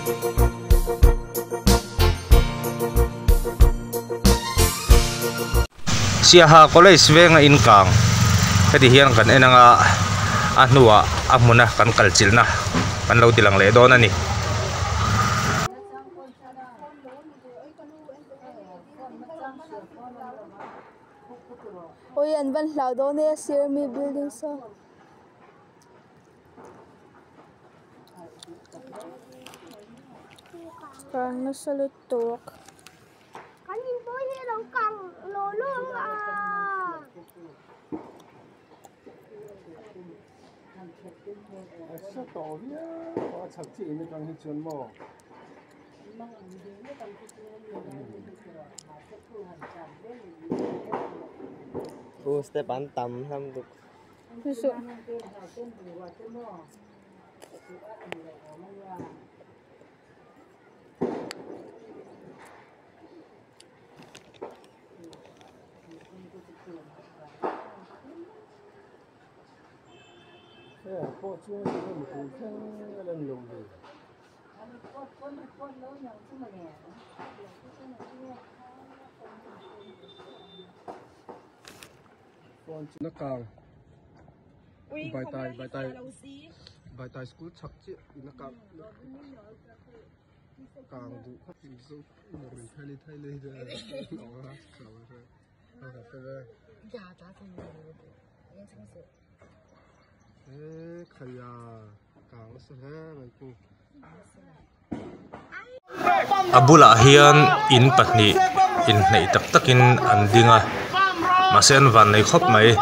Siaha Collage veng in kang heti hian kan enanga hnuah hmuna kan kalchilna kan lo tilang le don ani oi an van hlau do ne sir mi building so kang na salutok kanin boy he lo kang lo lo a sa ṭawh hian có chak chi in kang hi chuan mo cô step an tam ham được su po chuan thì mình cũng khá lên lùng đi con nó càng bài tài school chặt chứ nó càng đủ khắp những số mình thay lên rồi nó sao rồi nó là cái đấy khaya càng nó sẽ mình cũng abula hian in pahnih in nei tak takin an dinga masen van nei khop mai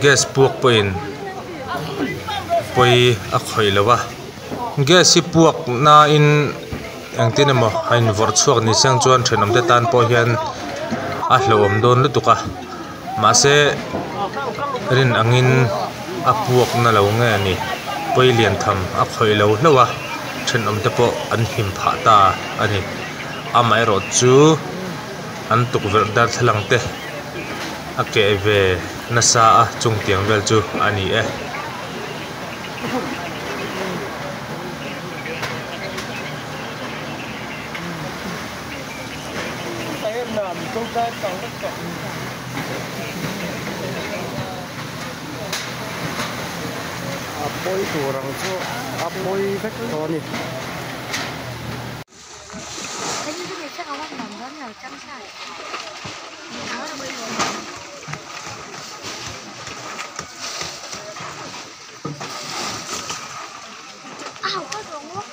gas puak poin poi a khoi lawa gas si puak na in engtin emo hain vor chuak ni sang chuan thenam te tan po hian a hlawm don lutuka mase rin angin a puak na lo nge ani poi lian tham a khoi lo hnuah thenam te po an him pha ta ani amai ro chu an tuk ver dar thlang te a ke ve na sa a chung tiang vel chu ani e bôi đồ rằng cho bôi vách to nè cái như thế này chắc áo nằm rất là chăm sạch áo là bơi rồi có đồ ngốc